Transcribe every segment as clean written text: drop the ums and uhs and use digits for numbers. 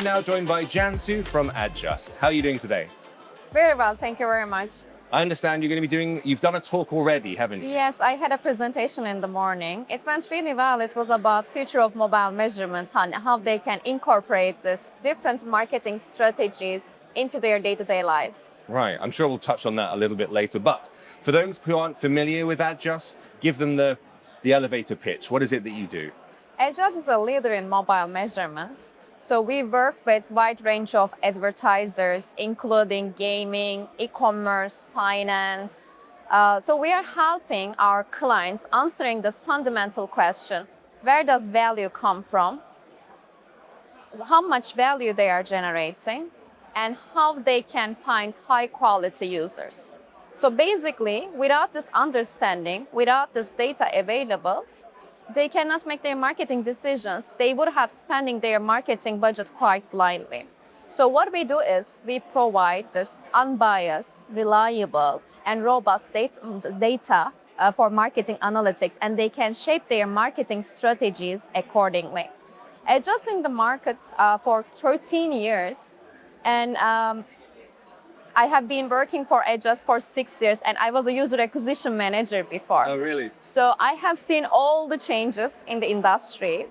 I'm now joined by Cansu from Adjust. How are you doing today? Very well, thank you very much. I understand you've done a talk already, haven't you? Yes, I had a presentation in the morning. It went really well. It was about future of mobile measurement and how they can incorporate this different marketing strategies into their day-to-day lives. Right, I'm sure we'll touch on that a little bit later. But for those who aren't familiar with Adjust, give them the elevator pitch. What is it that you do? Adjust is a leader in mobile measurements. So we work with a wide range of advertisers, including gaming, e-commerce, finance. So we are helping our clients answering this fundamental question: where does value come from? How much value they are generating? And how they can find high quality users. So basically, without this understanding, without this data available, they cannot make their marketing decisions. They would have spending their marketing budget quite blindly. So what we do is we provide this unbiased, reliable, and robust data for marketing analytics, and they can shape their marketing strategies accordingly. Adjusting the markets for 13 years, and I have been working for Adjust for 6 years, and I was a user acquisition manager before. Oh, really? So I have seen all the changes in the industry.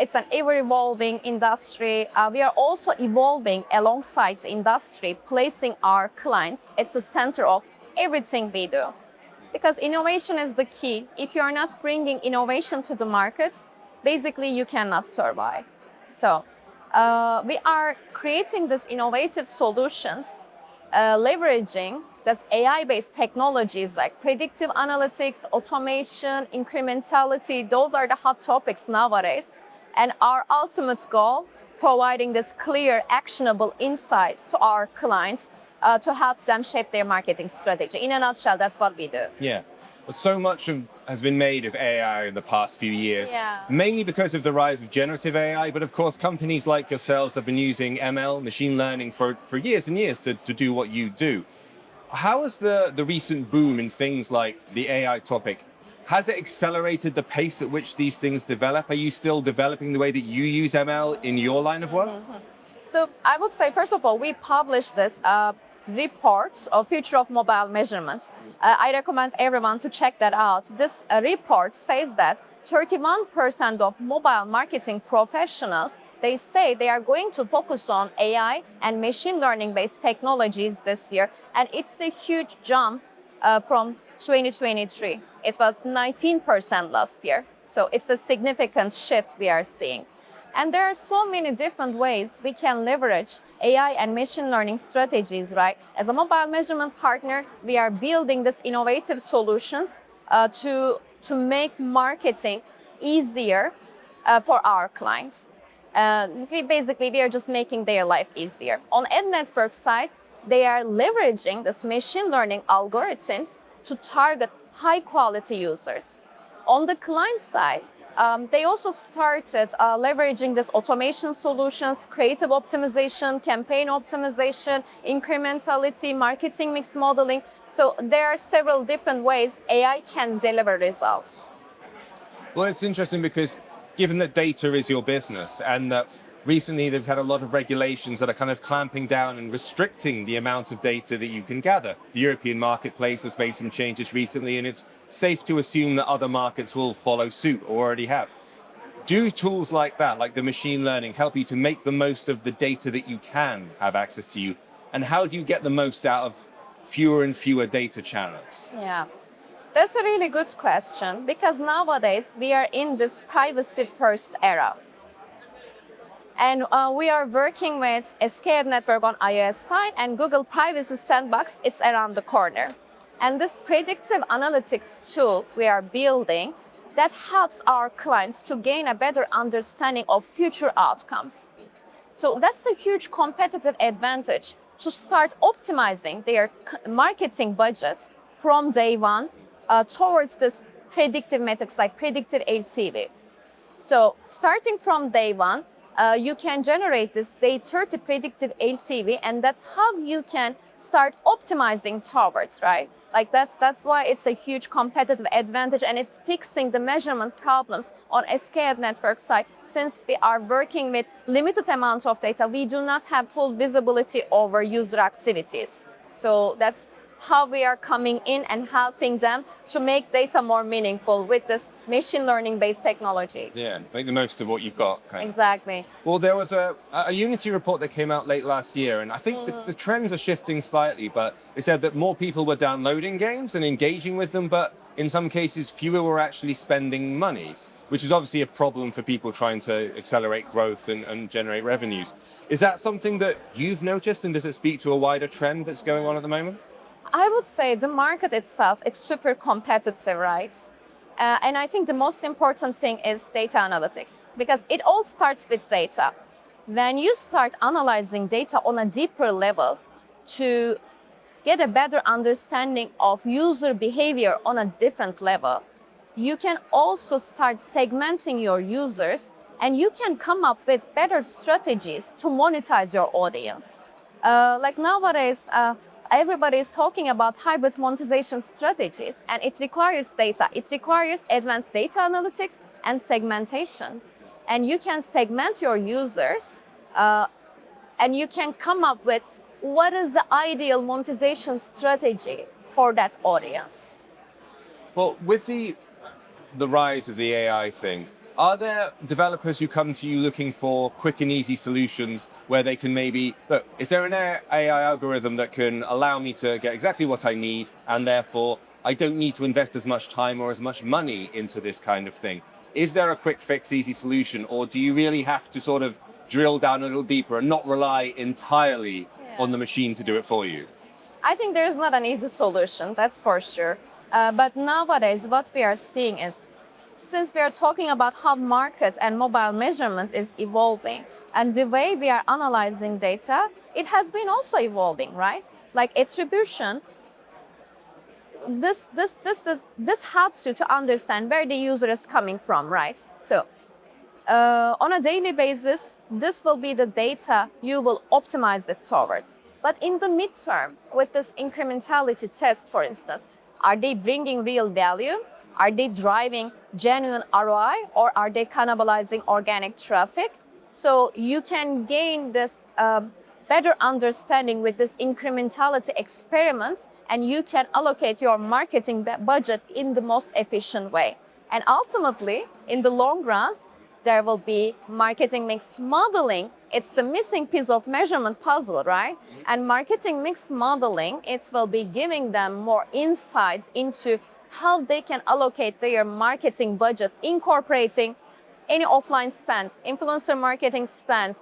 It's an ever-evolving industry. We are also evolving alongside the industry, placing our clients at the center of everything we do. Because innovation is the key. If you're not bringing innovation to the market, basically you cannot survive. So we are creating these innovative solutions, leveraging this AI-based technologies like predictive analytics, automation, incrementality. Those are the hot topics nowadays. And our ultimate goal, providing this clear, actionable insights to our clients to help them shape their marketing strategy. In a nutshell, that's what we do. Yeah. But so much has been made of AI in the past few years, mainly because of the rise of generative AI. But of course, companies like yourselves have been using ML, machine learning, for years and years to do what you do. How has the recent boom in things like the AI topic, has it accelerated the pace at which these things develop? Are you still developing the way that you use ML in your line of work? So I would say, first of all, we published this report of future of mobile measurements. I recommend everyone to check that out. This report says that 31% of mobile marketing professionals, they say they are going to focus on AI and machine learning based technologies this year. And it's a huge jump from 2023. It was 19% last year. So it's a significant shift we are seeing. And there are so many different ways we can leverage AI and machine learning strategies, right? As a mobile measurement partner, we are building these innovative solutions to make marketing easier for our clients. We are just making their life easier. On ad network side, they are leveraging this machine learning algorithms to target high quality users. On the client side, they also started leveraging this automation solutions, creative optimization, campaign optimization, incrementality, marketing mix modeling. So there are several different ways AI can deliver results. Well, it's interesting because given that data is your business and that recently they've had a lot of regulations that are kind of clamping down and restricting the amount of data that you can gather. The European marketplace has made some changes recently, and it's safe to assume that other markets will follow suit or already have. Do tools like that, like the machine learning, help you to make the most of the data that you can have access to you? And how do you get the most out of fewer and fewer data channels? Yeah, that's a really good question, because nowadays we are in this privacy first era. And we are working with SK Network on iOS side and Google Privacy Sandbox, it's around the corner. And this predictive analytics tool we are building that helps our clients to gain a better understanding of future outcomes. So that's a huge competitive advantage to start optimizing their marketing budget from day one towards this predictive metrics like predictive LTV. So starting from day one, you can generate this day 30 predictive LTV, and that's how you can start optimizing towards, right? Like that's why it's a huge competitive advantage, and it's fixing the measurement problems on a scaled network side. Since we are working with limited amount of data, we do not have full visibility over user activities. So that's how we are coming in and helping them to make data more meaningful with this machine learning based technologies. Yeah, make the most of what you've got. Kind of. Exactly. Well, there was a Unity report that came out late last year, and I think the trends are shifting slightly, but it said that more people were downloading games and engaging with them, but in some cases, fewer were actually spending money, which is obviously a problem for people trying to accelerate growth and generate revenues. Is that something that you've noticed, and does it speak to a wider trend that's going on at the moment? I would say the market itself, it's super competitive, right? And I think the most important thing is data analytics, because it all starts with data. When you start analyzing data on a deeper level to get a better understanding of user behavior on a different level, you can also start segmenting your users, and you can come up with better strategies to monetize your audience. Like nowadays, everybody is talking about hybrid monetization strategies, and it requires data. It requires advanced data analytics and segmentation. And you can segment your users, and you can come up with what is the ideal monetization strategy for that audience. Well, with the rise of the AI thing, are there developers who come to you looking for quick and easy solutions where they can maybe, look, is there an AI algorithm that can allow me to get exactly what I need, and therefore I don't need to invest as much time or as much money into this kind of thing? Is there a quick fix, easy solution, or do you really have to sort of drill down a little deeper and not rely entirely on the machine to do it for you? I think there's not an easy solution, that's for sure. But nowadays, what we are seeing is, since we are talking about how markets and mobile measurement is evolving, and the way we are analyzing data, it has been also evolving, right? Like attribution, this helps you to understand where the user is coming from, right? So on a daily basis, this will be the data you will optimize it towards. But in the midterm, with this incrementality test, for instance, are they bringing real value? Are they driving genuine ROI, or are they cannibalizing organic traffic? So you can gain this better understanding with this incrementality experiments, and you can allocate your marketing budget in the most efficient way. And ultimately, in the long run, there will be marketing mix modeling. It's the missing piece of measurement puzzle, right? And marketing mix modeling, it will be giving them more insights into how they can allocate their marketing budget, incorporating any offline spend, influencer marketing spend.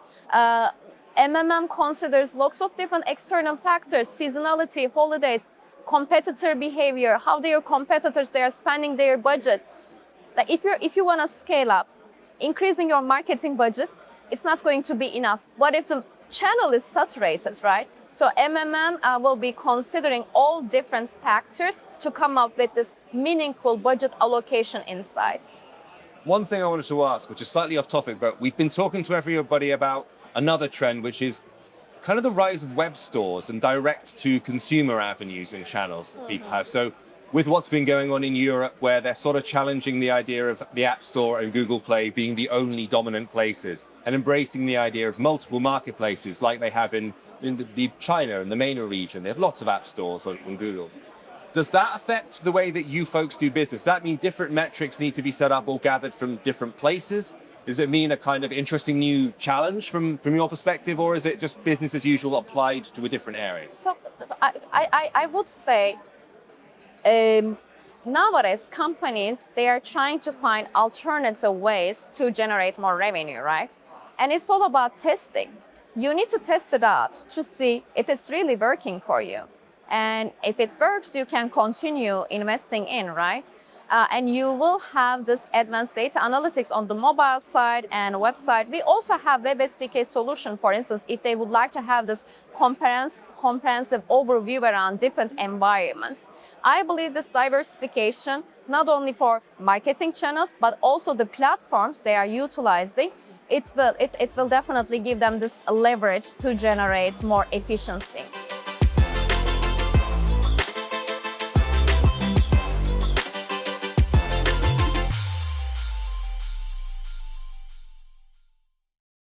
MMM considers lots of different external factors, seasonality, holidays, competitor behavior, how their competitors, they are spending their budget. Like if you want to scale up, increasing your marketing budget, it's not going to be enough. What if the channel is saturated, right? So MMM will be considering all different factors to come up with this meaningful budget allocation insights. One thing I wanted to ask, which is slightly off topic, but we've been talking to everybody about another trend, which is kind of the rise of web stores and direct to consumer avenues and channels that people have. So with what's been going on in Europe, where they're sort of challenging the idea of the App Store and Google Play being the only dominant places, and embracing the idea of multiple marketplaces like they have in the China and the MENA region. They have lots of app stores on Google. Does that affect the way that you folks do business? Does that mean different metrics need to be set up or gathered from different places? Does it mean a kind of interesting new challenge from your perspective, or is it just business as usual applied to a different area? So I would say nowadays companies, they are trying to find alternative ways to generate more revenue, right? And it's all about testing. You need to test it out to see if it's really working for you. And if it works, you can continue investing in, right? And you will have this advanced data analytics on the mobile side and website. We also have Web SDK solution, for instance, if they would like to have this comprehensive overview around different environments. I believe this diversification, not only for marketing channels, but also the platforms they are utilizing, it will definitely give them this leverage to generate more efficiency.